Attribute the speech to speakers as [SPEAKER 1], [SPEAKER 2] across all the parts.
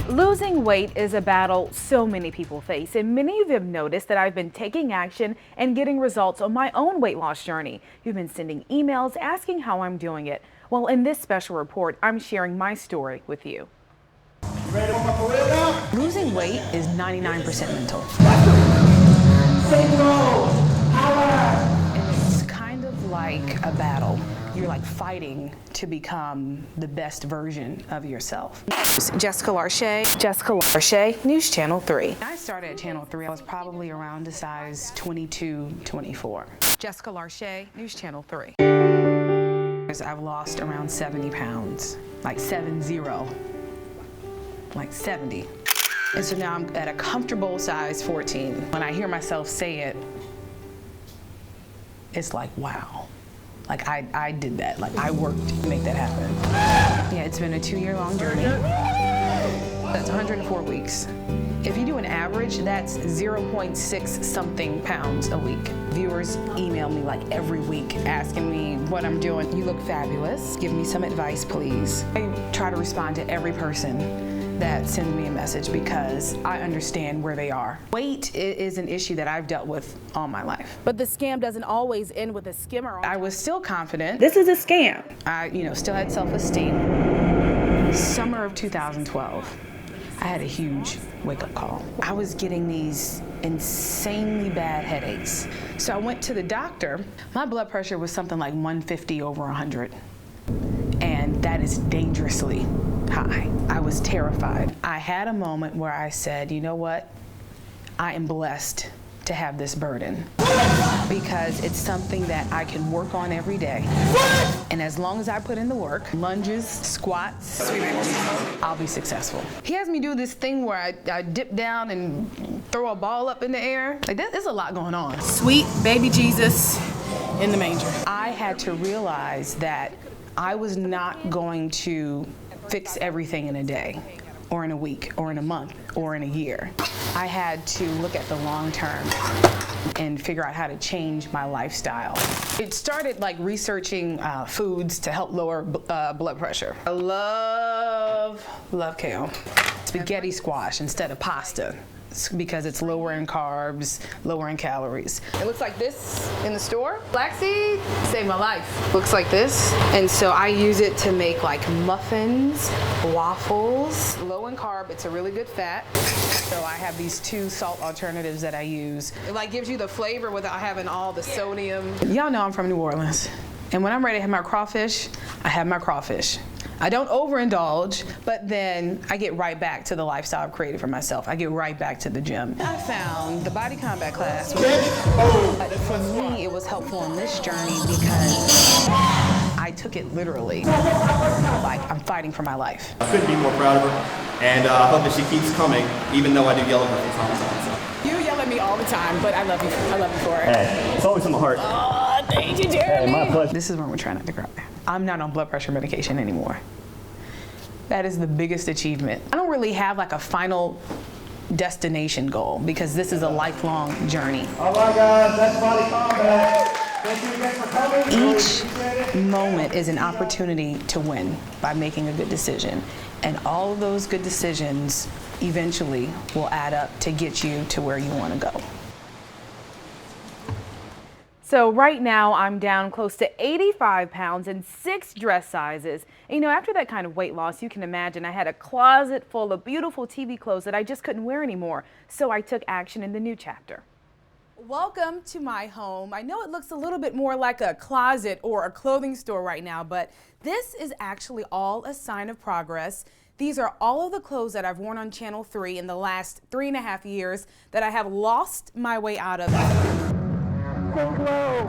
[SPEAKER 1] Losing weight is a battle so many people face, and many of you have noticed that I've been taking action and getting results on my own weight loss journey. You've been sending emails asking how I'm doing it. Well, in this special report, I'm sharing my story with you. Losing weight is 99% mental. And it's kind of like a battle. You're like fighting to become the best version of yourself. Jessica Larche, News Channel 3. I started at Channel 3, I was probably around a size 22, 24. Jessica Larche, News Channel 3. I've lost around 70 pounds, like 70, like 70. And so now I'm at a comfortable size 14. When I hear myself say it, it's like, wow. Like I did that, like I worked to make that happen. Yeah, it's been a 2-year-long journey. That's 104 weeks. If you do an average, that's 0.6 something pounds a week. Viewers email me like every week asking me what I'm doing. You look fabulous. Give me some advice, please. I try to respond to every person that sends me a message because I understand where they are. Weight is an issue that I've dealt with all my life.
[SPEAKER 2] But the scam doesn't always end with a skimmer.
[SPEAKER 1] I was still confident.
[SPEAKER 2] This is a scam.
[SPEAKER 1] I, still had self-esteem. Summer of 2012, I had a huge wake-up call. I was getting these insanely bad headaches. So I went to the doctor. My blood pressure was something like 150 over 100. And that is dangerously high. I was terrified. I had a moment where I said, you know what? I am blessed to have this burden because it's something that I can work on every day. And as long as I put in the work, lunges, squats, I'll be successful. He has me do this thing where I dip down and throw a ball up in the air. Like there's a lot going on.
[SPEAKER 2] Sweet baby Jesus in the manger.
[SPEAKER 1] I had to realize that I was not going to fix everything in a day, or in a week, or in a month, or in a year. I had to look at the long term and figure out how to change my lifestyle. It started like researching foods to help lower blood pressure. I love kale. Spaghetti squash instead of pasta, because it's lower in carbs, lower in calories. It looks like this in the store. Flaxseed saved my life. Looks like this. And so I use it to make like muffins, waffles. Low in carb, it's a really good fat. So I have these 2 salt alternatives that I use. It like gives you the flavor without having all the sodium. Y'all know I'm from New Orleans. And when I'm ready to have my crawfish, I have my crawfish. I don't overindulge, but then I get right back to the lifestyle I've created for myself. I get right back to the gym. I found the Body Combat class. But for me, it was helpful in this journey because I took it literally. Like I'm fighting for my life.
[SPEAKER 3] I couldn't be more proud of her, and I hope that she keeps coming, even though I do yell at her from time to time.
[SPEAKER 2] You yell at me all the time, but I love you. I love you for it.
[SPEAKER 3] Hey, it's always in my heart.
[SPEAKER 2] Oh, thank you, Jeremy.
[SPEAKER 3] Hey, my pleasure.
[SPEAKER 1] This is when we're trying not to cry. I'm not on blood pressure medication anymore. That is the biggest achievement. I don't really have like a final destination goal because this is a lifelong journey.
[SPEAKER 3] All right, guys, that's Body Combat. Thank you again for coming.
[SPEAKER 1] Each moment is an opportunity to win by making a good decision. And all of those good decisions eventually will add up to get you to where you want to go.
[SPEAKER 2] So right now I'm down close to 85 pounds in 6 dress sizes. And, after that kind of weight loss, you can imagine I had a closet full of beautiful TV clothes that I just couldn't wear anymore. So I took action in the new chapter. Welcome to my home. I know it looks a little bit more like a closet or a clothing store right now, but this is actually all a sign of progress. These are all of the clothes that I've worn on Channel 3 in the last 3.5 years that I have lost my way out of.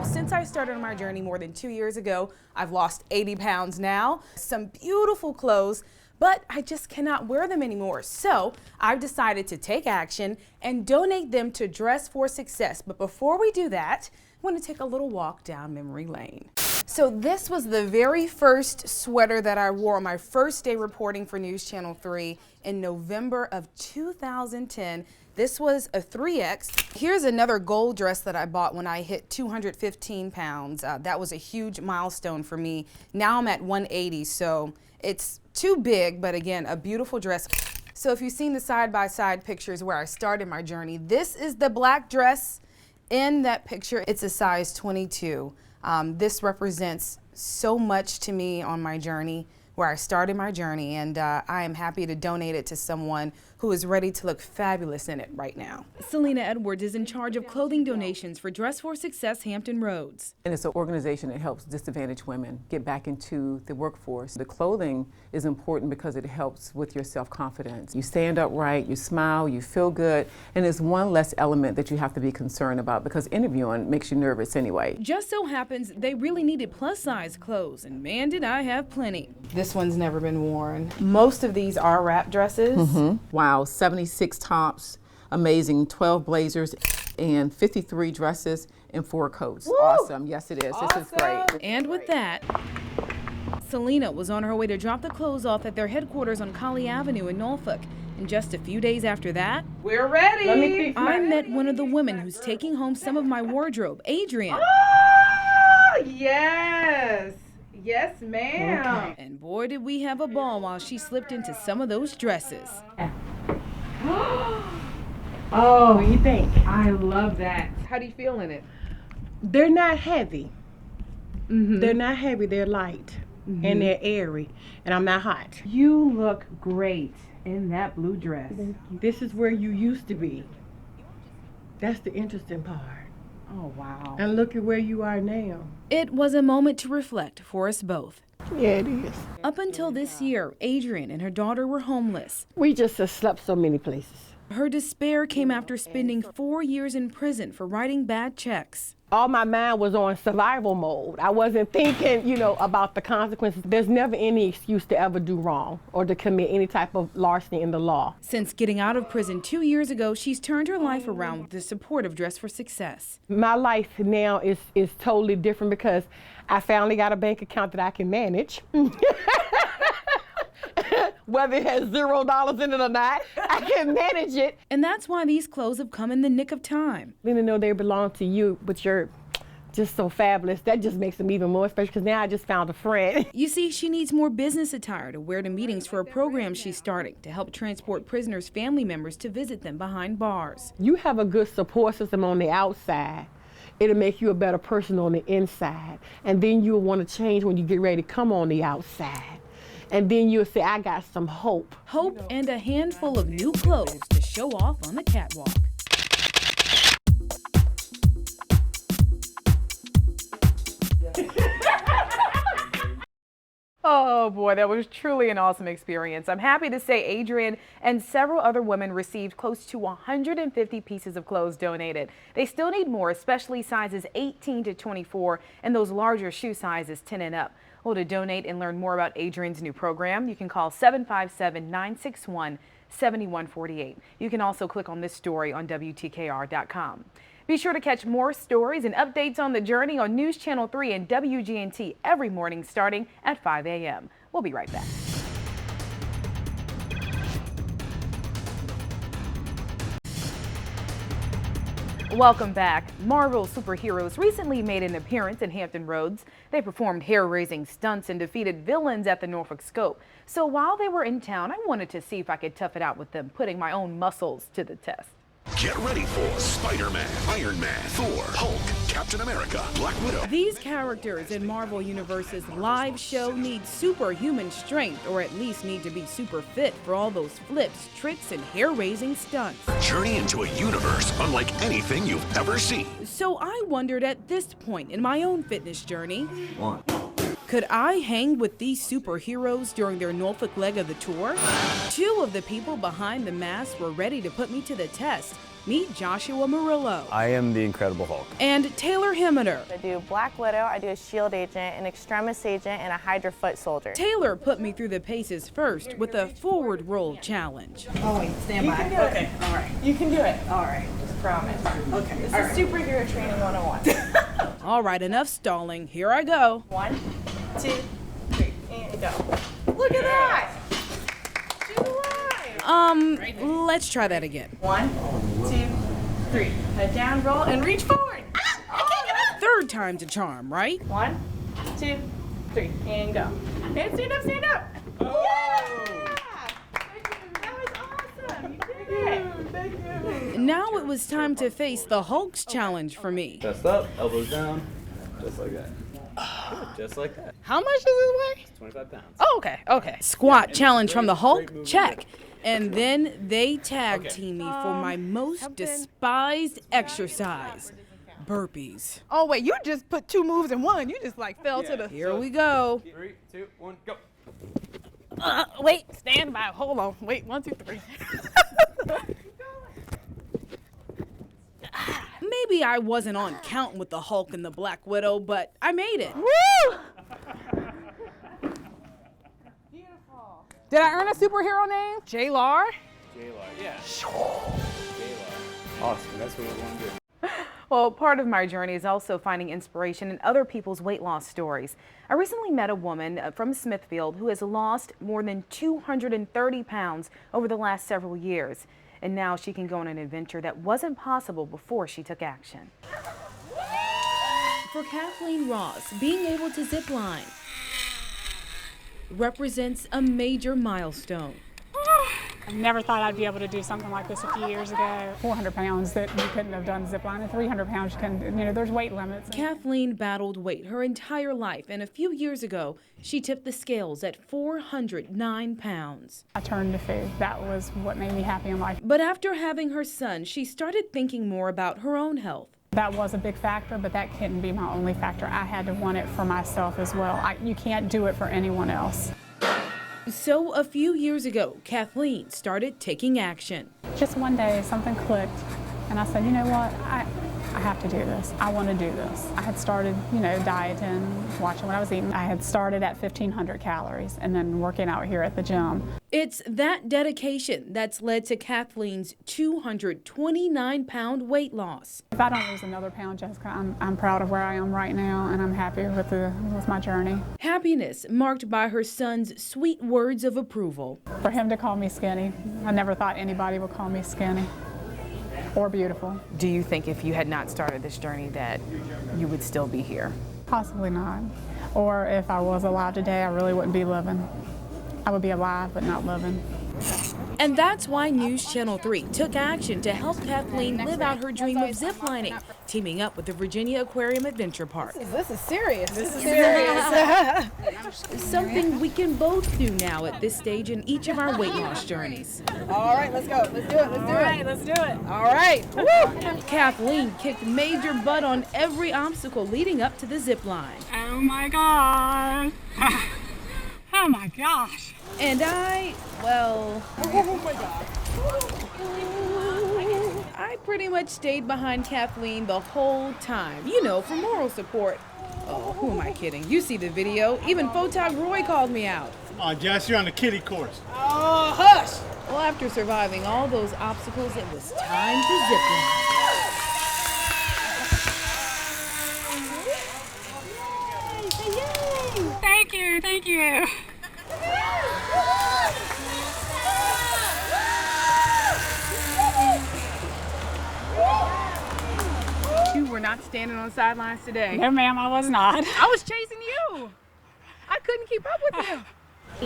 [SPEAKER 2] Since I started my journey more than 2 years ago, I've lost 80 pounds now. Some beautiful clothes, but I just cannot wear them anymore. So I've decided to take action and donate them to Dress for Success. But before we do that, I want to take a little walk down memory lane. So this was the very first sweater that I wore on my first day reporting for News Channel 3 in November of 2010. This was a 3X. Here's another gold dress that I bought when I hit 215 pounds. That was a huge milestone for me. Now I'm at 180, so it's too big, but again, a beautiful dress. So if you've seen the side-by-side pictures where I started my journey, this is the black dress in that picture. It's a size 22. This represents so much to me on my journey, where I started my journey, and I am happy to donate it to someone who is ready to look fabulous in it right now.
[SPEAKER 4] Selena Edwards is in charge of clothing donations for Dress for Success Hampton Roads.
[SPEAKER 5] And it's an organization that helps disadvantaged women get back into the workforce. The clothing is important because it helps with your self-confidence. You stand upright, you smile, you feel good, and it's one less element that you have to be concerned about because interviewing makes you nervous anyway.
[SPEAKER 4] Just so happens they really needed plus-size clothes, and man, did I have plenty.
[SPEAKER 2] This one's never been worn. Most of these are wrap dresses.
[SPEAKER 5] Wow, 76 tops, amazing, 12 blazers, and 53 dresses and 4 coats.
[SPEAKER 2] Woo!
[SPEAKER 5] Awesome, yes it is, this is great.
[SPEAKER 4] And with that, Selena was on her way to drop the clothes off at their headquarters on Colley Avenue in Norfolk. And just a few days after that,
[SPEAKER 2] We're ready.
[SPEAKER 4] I met one of the women who's taking home some of my wardrobe, Adrienne.
[SPEAKER 2] Oh, yes. Yes, ma'am.
[SPEAKER 4] And boy, did we have a ball while she slipped into some of those dresses.
[SPEAKER 6] Oh, what do you think?
[SPEAKER 2] I love that. How do you feel in it?
[SPEAKER 6] They're not heavy. They're not heavy, they're light. And they're airy. And I'm not hot.
[SPEAKER 2] You look great in that blue dress.
[SPEAKER 6] This is where you used to be. That's the interesting part.
[SPEAKER 2] Oh, wow.
[SPEAKER 6] And look at where you are now.
[SPEAKER 4] It was a moment to reflect for us both.
[SPEAKER 6] Yeah, it is.
[SPEAKER 4] Up until this year, Adrienne and her daughter were homeless.
[SPEAKER 6] We just have slept so many places.
[SPEAKER 4] Her despair came after spending 4 years in prison for writing bad checks.
[SPEAKER 6] All my mind was on survival mode. I wasn't thinking, about the consequences. There's never any excuse to ever do wrong or to commit any type of larceny in the law.
[SPEAKER 4] Since getting out of prison 2 years ago, she's turned her life around with the support of Dress for Success.
[SPEAKER 6] My life now is totally different because I finally got a bank account that I can manage. Whether it has $0 in it or not, I can manage it.
[SPEAKER 4] And that's why these clothes have come in the nick of time.
[SPEAKER 6] Even though they belong to you, but you're just so fabulous, that just makes them even more special because now I just found a friend.
[SPEAKER 4] You see, she needs more business attire to wear to meetings for a program she's starting to help transport prisoners' family members to visit them behind bars.
[SPEAKER 6] You have a good support system on the outside. It'll make you a better person on the inside. And then you'll want to change when you get ready to come on the outside. And then you'll say, I got some hope.
[SPEAKER 4] Hope and a handful of new clothes to show off on the catwalk.
[SPEAKER 7] Oh boy, that was truly an awesome experience. I'm happy to say Adrienne and several other women received close to 150 pieces of clothes donated. They still need more, especially sizes 18 to 24 and those larger shoe sizes 10 and up. Well, to donate and learn more about Adrienne's new program, you can call 757-961-7148. You can also click on this story on WTKR.com. Be sure to catch more stories and updates on the journey on News Channel 3 and WGNT every morning starting at 5 a.m. We'll be right back. Welcome back. Marvel superheroes recently made an appearance in Hampton Roads. They performed hair-raising stunts and defeated villains at the Norfolk Scope. So while they were in town, I wanted to see if I could tough it out with them, putting my own muscles to the test.
[SPEAKER 8] Get ready for Spider-Man, Iron Man, Thor, Hulk, Captain America, Black Widow.
[SPEAKER 4] These characters in Marvel Universe's live show need superhuman strength, or at least need to be super fit for all those flips, tricks, and hair-raising stunts.
[SPEAKER 8] Journey into a universe unlike anything you've ever seen.
[SPEAKER 4] So I wondered at this point in my own fitness journey, could I hang with these superheroes during their Norfolk leg of the tour? Two of the people behind the mask were ready to put me to the test. Meet Joshua Murillo.
[SPEAKER 9] I am the Incredible Hulk.
[SPEAKER 4] And Taylor Hemmeter.
[SPEAKER 10] I do Black Widow, I do a Shield agent, an Extremis agent, and a Hydra foot soldier.
[SPEAKER 4] Taylor put me through the paces first with a forward roll challenge.
[SPEAKER 2] Oh, wait, stand by.
[SPEAKER 10] You can do
[SPEAKER 2] Okay, all right.
[SPEAKER 10] You can do it.
[SPEAKER 2] All right.
[SPEAKER 10] Just promise.
[SPEAKER 2] Okay,
[SPEAKER 10] This
[SPEAKER 2] all
[SPEAKER 10] is
[SPEAKER 2] right.
[SPEAKER 10] superhero training 101.
[SPEAKER 4] All right, enough stalling. Here I go.
[SPEAKER 10] 1, 2, 3, and go. Look at that! She's alive!
[SPEAKER 4] Let's try that again.
[SPEAKER 10] 1, 2, 3. Head down, roll, and reach forward. I can't get up!
[SPEAKER 4] Third time's a charm, right?
[SPEAKER 10] 1, 2, 3, and go. And stand up, stand up! Yeah! That was
[SPEAKER 4] Now it was time to face the Hulk's challenge for me.
[SPEAKER 3] Chest up, elbows down, just like that. Just like that.
[SPEAKER 2] How much does this weigh?
[SPEAKER 3] 25 pounds.
[SPEAKER 2] Oh, okay, okay.
[SPEAKER 4] Squat challenge from the Hulk, check. And then they tag team me for my most despised exercise, burpees.
[SPEAKER 2] Oh, wait, you just put 2 moves in one. You just like fell to the...
[SPEAKER 4] Here we go.
[SPEAKER 3] 3, 2, 1, go.
[SPEAKER 2] Wait, stand by. Hold on. Wait, 1, 2, 3.
[SPEAKER 4] Maybe I wasn't on count with the Hulk and the Black Widow, but I made it.
[SPEAKER 2] Woo!
[SPEAKER 7] Did I earn a superhero name?
[SPEAKER 2] J-Lar?
[SPEAKER 3] Yeah. Awesome, that's what we want to do.
[SPEAKER 7] Well, part of my journey is also finding inspiration in other people's weight loss stories. I recently met a woman from Smithfield who has lost more than 230 pounds over the last several years. And now she can go on an adventure that wasn't possible before she took action.
[SPEAKER 4] For Kathleen Ross, being able to zip line represents a major milestone.
[SPEAKER 9] I never thought I'd be able to do something like this a few years ago. 400 pounds that you couldn't have done zip line, and 300 pounds you can, there's weight limits.
[SPEAKER 4] Kathleen battled weight her entire life, and a few years ago, she tipped the scales at 409 pounds.
[SPEAKER 9] I turned to food. That was what made me happy in life.
[SPEAKER 4] But after having her son, she started thinking more about her own health.
[SPEAKER 9] That was a big factor, but that couldn't be my only factor. I had to want it for myself as well. You can't do it for anyone else.
[SPEAKER 4] So a few years ago, Kathleen started taking action.
[SPEAKER 9] Just one day, something clicked, and I said, you know what, I have to do this. I want to do this. I had started, dieting, watching what I was eating. I had started at 1,500 calories and then working out here at the gym.
[SPEAKER 4] It's that dedication that's led to Kathleen's 229-pound weight loss.
[SPEAKER 9] If I don't lose another pound, Jessica, I'm proud of where I am right now, and I'm happy with my journey.
[SPEAKER 4] Happiness marked by her son's sweet words of approval.
[SPEAKER 9] For him to call me skinny, I never thought anybody would call me skinny or beautiful.
[SPEAKER 2] Do you think if you had not started this journey that you would still be here?
[SPEAKER 9] Possibly not. Or if I was alive today, I really wouldn't be living. I would be alive, but not living.
[SPEAKER 4] And that's why News Channel 3 took action to help Kathleen live out her dream of ziplining, teaming up with the Virginia Aquarium Adventure Park.
[SPEAKER 2] This is serious. This is serious.
[SPEAKER 4] Something we can both do now at this stage in each of our weight loss journeys.
[SPEAKER 2] All right, let's go. Let's do it. Let's do it. All right. Woo!
[SPEAKER 4] Kathleen kicked major butt on every obstacle leading up to the zip line.
[SPEAKER 9] Oh my God. Oh my gosh.
[SPEAKER 4] And I pretty much stayed behind Kathleen the whole time, for moral support. Oh, who am I kidding? You see the video. Even Photog Roy called me out.
[SPEAKER 11] Oh, Jess, you're on the kiddie course.
[SPEAKER 2] Oh, hush.
[SPEAKER 4] Well, after surviving all those obstacles, it was time to zip line.
[SPEAKER 9] Thank you.
[SPEAKER 2] You were not standing on the sidelines today.
[SPEAKER 9] No, ma'am, I was not.
[SPEAKER 2] I was chasing you. I couldn't keep up with you.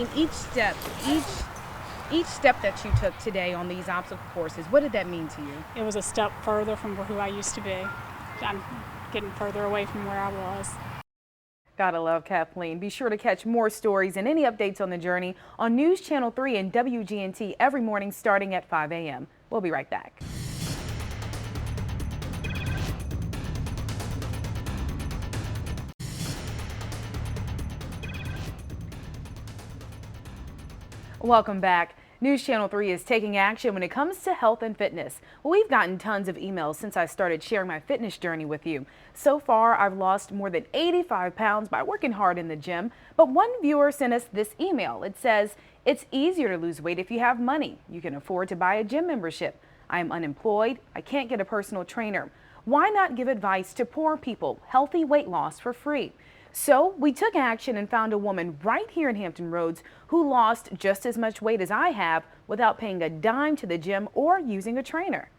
[SPEAKER 7] In each step that you took today on these obstacle courses, what did that mean to you?
[SPEAKER 9] It was a step further from who I used to be. I'm getting further away from where I was.
[SPEAKER 7] Gotta love Kathleen. Be sure to catch more stories and any updates on the journey on News Channel 3 and WGNT every morning starting at 5 a.m. We'll be right back. Welcome back. News Channel 3 is taking action when it comes to health and fitness. Well, we've gotten tons of emails since I started sharing my fitness journey with you. So far, I've lost more than 85 pounds by working hard in the gym. But one viewer sent us this email. It says, it's easier to lose weight if you have money. You can afford to buy a gym membership. I am unemployed. I can't get a personal trainer. Why not give advice to poor people, healthy weight loss for free? So we took action and found a woman right here in Hampton Roads who lost just as much weight as I have without paying a dime to the gym or using a trainer.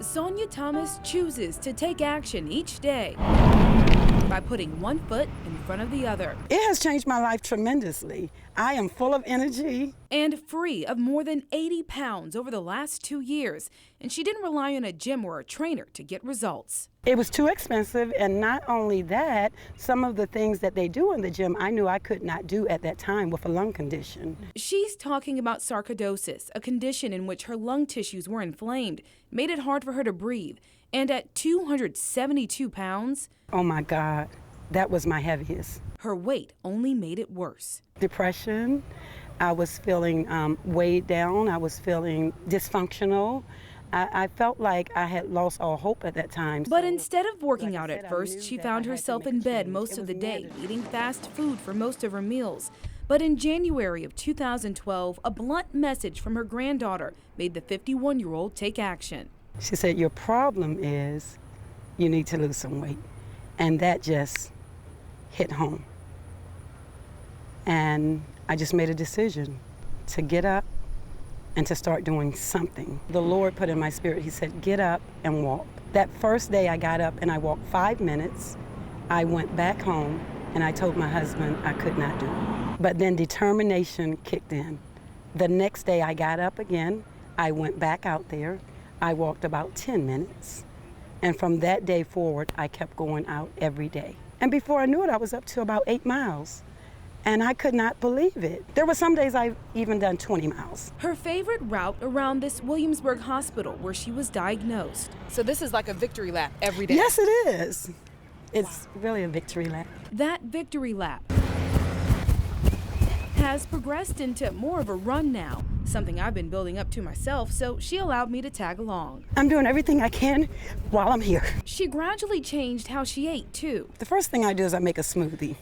[SPEAKER 4] Sonia Thomas chooses to take action each day. by putting one foot in front of the other.
[SPEAKER 12] It has changed my life tremendously. I am full of energy.
[SPEAKER 4] And free of more than 80 pounds over the last 2 years. And she didn't rely on a gym or a trainer to get results.
[SPEAKER 12] It was too expensive, and not only that, some of the things that they do in the gym I knew I could not do at that time with a lung condition.
[SPEAKER 4] She's talking about sarcoidosis, a condition in which her lung tissues were inflamed, made it hard for her to breathe. And at 272 pounds,
[SPEAKER 12] oh my God, that was my heaviest.
[SPEAKER 4] Her weight only made it worse.
[SPEAKER 12] Depression, I was feeling weighed down, I was feeling dysfunctional. I felt like I had lost all hope at that time.
[SPEAKER 4] But instead of working out at first, she found herself in bed most of the day, eating fast food for most of her meals. But in January of 2012, a blunt message from her granddaughter made the 51-year-old take action.
[SPEAKER 12] She said, your problem is you need to lose some weight. And that just hit home. And I just made a decision to get up and to start doing something. The Lord put in my spirit, he said, get up and walk. That first day I got up and I walked 5 minutes. I went back home and I told my husband I could not do it. But then determination kicked in. The next day I got up again. I went back out there. I walked about 10 minutes. And from that day forward, I kept going out every day. And before I knew it, I was up to about 8 miles. And I could not believe it. There were some days I've even done 20 miles.
[SPEAKER 4] Her favorite route around this Williamsburg hospital where she was diagnosed.
[SPEAKER 2] So this is like a victory lap every day?
[SPEAKER 12] Yes, it is. It's really a victory lap.
[SPEAKER 4] That victory lap has progressed into more of a run now, something I've been building up to myself, so she allowed me to tag along.
[SPEAKER 12] I'm doing everything I can while I'm here.
[SPEAKER 4] She gradually changed how she ate, too.
[SPEAKER 12] The first thing I do is I make a smoothie.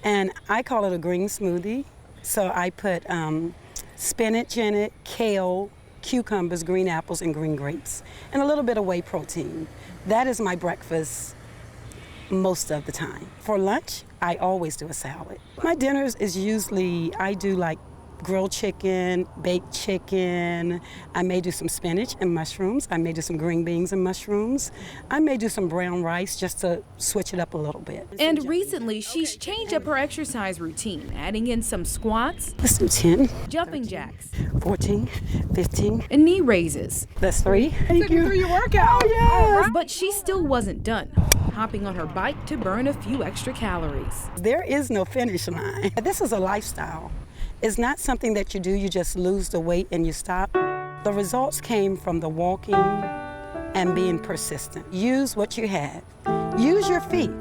[SPEAKER 12] And I call it a green smoothie. So I put spinach in it, kale, cucumbers, green apples, and green grapes, and a little bit of whey protein. That is my breakfast most of the time. For lunch, I always do a salad. My dinners is usually, I do like grilled chicken, baked chicken. I may do some spinach and mushrooms. I may do some green beans and mushrooms. I may do some brown rice just to switch it up a little bit.
[SPEAKER 4] And recently, she's changed up her exercise routine, adding in some squats,
[SPEAKER 12] let's do 10,
[SPEAKER 4] jumping jacks,
[SPEAKER 12] 14, 15,
[SPEAKER 4] and knee raises.
[SPEAKER 12] That's 3. Thank you.
[SPEAKER 2] Your workout.
[SPEAKER 12] Oh, yes.
[SPEAKER 4] But she still wasn't done, hopping on her bike to burn a few extra calories.
[SPEAKER 12] There is no finish line. This is a lifestyle. It's not something that you do, you just lose the weight and you stop. The results came from the walking and being persistent. Use what you have. Use your feet.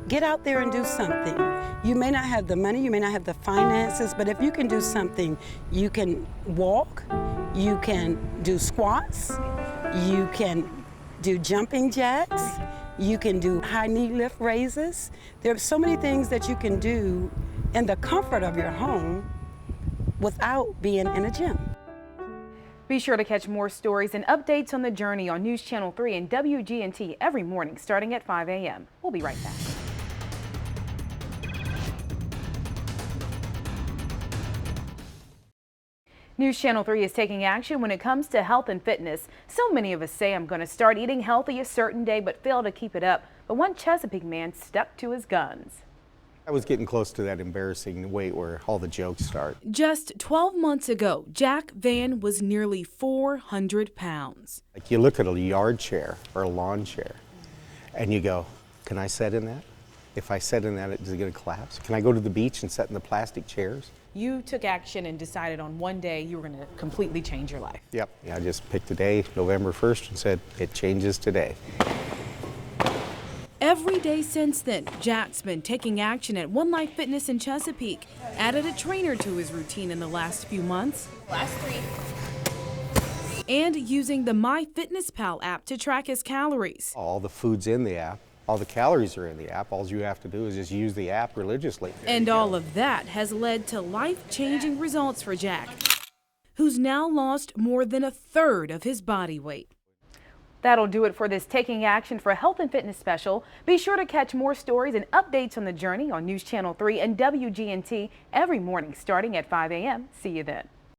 [SPEAKER 12] Get out there and do something. You may not have the money, you may not have the finances, but if you can do something, you can walk, you can do squats, you can do jumping jacks, you can do high knee lift raises. There are so many things that you can do in the comfort of your home without being in a gym.
[SPEAKER 7] Be sure to catch more stories and updates on the journey on News Channel 3 and WGNT every morning starting at 5 a.m. We'll be right back. News Channel 3 is taking action when it comes to health and fitness. So many of us say I'm going to start eating healthy a certain day but fail to keep it up. But one Chesapeake man stuck to his guns.
[SPEAKER 13] I was getting close to that embarrassing weight where all the jokes start.
[SPEAKER 4] Just 12 months ago, Jack Van was nearly 400 pounds.
[SPEAKER 13] Like you look at a yard chair or a lawn chair and you go, can I sit in that? If I sit in that, is it going to collapse? Can I go to the beach and sit in the plastic chairs?
[SPEAKER 2] You took action and decided on one day you were going to completely change your life.
[SPEAKER 13] Yep. Yeah, I just picked a day, November 1st, and said, it changes today.
[SPEAKER 4] Every day since then, Jack's been taking action at One Life Fitness in Chesapeake, added a trainer to his routine in the last few months,
[SPEAKER 10] Last 3.
[SPEAKER 4] and using the MyFitnessPal app to track his calories.
[SPEAKER 13] All the food's in the app. All the calories are in the app. All you have to do is just use the app religiously.
[SPEAKER 4] And all of that has led to life-changing results for Jack, who's now lost more than a third of his body weight.
[SPEAKER 7] That'll do it for this Taking Action for Health and Fitness special. Be sure to catch more stories and updates on the journey on News Channel 3 and WGNT every morning starting at 5 a.m. See you then.